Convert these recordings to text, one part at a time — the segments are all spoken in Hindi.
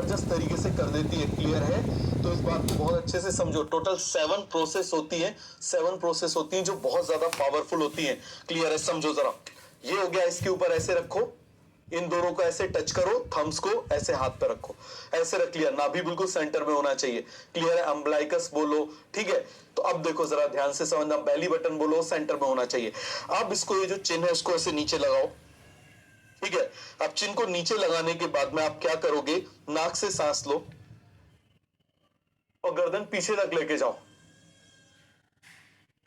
जबरदस्त तरीके से कर देती है। क्लियर है? तो इस बात को बहुत अच्छे से समझो। टोटल 7 प्रोसेस होती है, 7 प्रोसेस होती हैं जो बहुत ज्यादा पावरफुल होती हैं। क्लियर है? समझो जरा। ये हो गया, इसके ऊपर ऐसे रखो, इन दोनों को ऐसे टच करो, थम्स को ऐसे हाथ पे रखो, ऐसे रख लिया, नाभि बिल्कुल सेंटर में होना चाहिए। क्लियर है? अम्बलाइकस बोलो, ठीक है? तो अब देखो जरा ध्यान से समझना, बेली बटन बोलो, सेंटर में होना चाहिए। अब इसको, ये जो चिन्ह है इसको ऐसे नीचे लगाओ, ठीक है? अब चिन्ह को नीचे लगाने के बाद में आप क्या करोगे, नाक से सांस लो और गर्दन पीछे तक लेके जाओ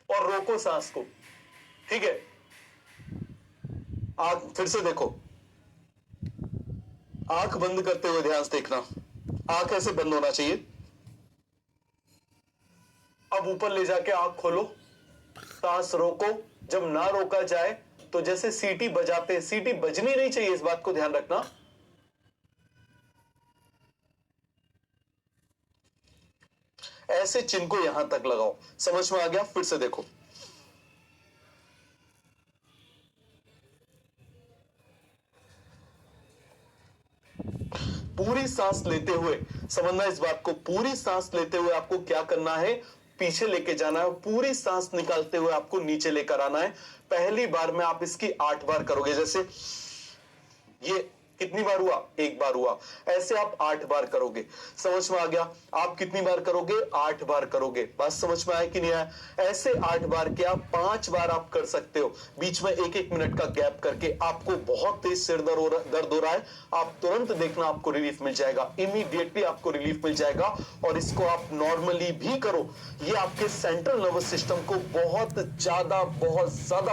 और रोको सांस को, ठीक है? आंख फिर से देखो, आंख बंद करते हुए ध्यान से देखना, आंख ऐसे बंद होना चाहिए। अब ऊपर ले जाके आंख खोलो, सांस रोको। जब ना रोका जाए तो जैसे सीटी बजाते, सीटी बजनी नहीं चाहिए, इस बात को ध्यान रखना। ऐसे चिन्ह को यहां तक लगाओ। समझ में आ गया? फिर से देखो, पूरी सांस लेते हुए समझना इस बात को, पूरी सांस लेते हुए आपको क्या करना है, पीछे लेके जाना है। पूरी सांस निकालते हुए आपको नीचे लेकर आना है। पहली बार में आप इसकी 8 बार करोगे। जैसे ये कितनी बार हुआ? 1 बार हुआ। ऐसे आप 8 बार करोगे। समझ में आ गया? आप कितनी बार करोगे? 8 बार करोगे। बात समझ में आया कि नहीं आया? ऐसे 8 बार के आप 5 बार आप कर सकते हो, बीच में 1-1 मिनट का गैप करके। आपको बहुत तेज सिर दर्द हो रहा है, आप तुरंत देखना, आपको रिलीफ मिल जाएगा, इमीडिएटली आपको रिलीफ मिल जाएगा। और इसको आप नॉर्मली भी करो, ये आपके सेंट्रल नर्वस सिस्टम को बहुत ज्यादा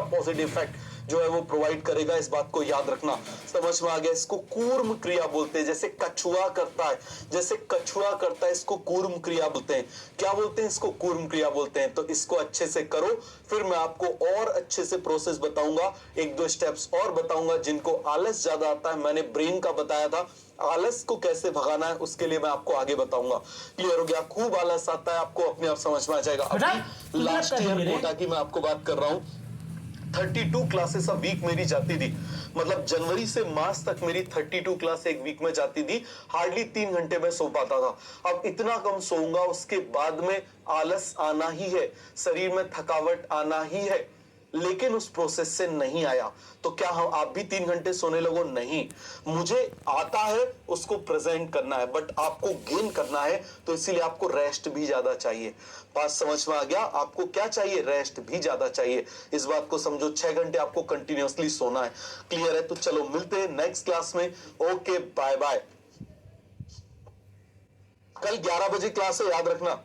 पॉजिटिव इफेक्ट जो है वो प्रोवाइड करेगा। इस बात को याद रखना। समझ में आ गया? इसको कूर्म क्रिया बोलते हैं। जैसे कछुआ करता है, जैसे कछुआ करता है, इसको कूर्म क्रिया बोलते हैं। क्या बोलते हैं? इसको कूर्म क्रिया बोलते हैं। तो इसको अच्छे से करो, फिर मैं आपको और अच्छे से प्रोसेस बताऊंगा, 1-2 स्टेप्स और बताऊंगा। जिनको आलस ज्यादा आता है, मैंने ब्रेन का बताया था, आलस को कैसे भगाना है उसके लिए मैं आपको आगे बताऊंगा। क्लियर हो गया? खूब आलस आता है आपको, अपने आप समझ में आ जाएगा। अभी लास्ट ईयर कोटा की मैं आपको बात कर रहा हूं, 32 क्लासेस अ वीक मेरी जाती थी। मतलब जनवरी से मार्च तक मेरी 32 क्लास एक वीक में जाती थी। हार्डली 3 घंटे में सो पाता था। अब इतना कम सोऊंगा, उसके बाद में आलस आना ही है, शरीर में थकावट आना ही है। लेकिन उस प्रोसेस से नहीं आया तो क्या हम आप भी 3 घंटे सोने लगो? नहीं, मुझे आता है उसको प्रेजेंट करना है, बट आपको गेन करना है, तो इसीलिए आपको रेस्ट भी ज्यादा चाहिए। बात समझ में आ गया? आपको क्या चाहिए? रेस्ट भी ज्यादा चाहिए। इस बात को समझो, 6 घंटे आपको कंटिन्यूअसली सोना है। क्लियर है? तो चलो मिलते हैं नेक्स्ट क्लास में। Okay, bye bye. कल 11 बजे क्लास है, याद रखना।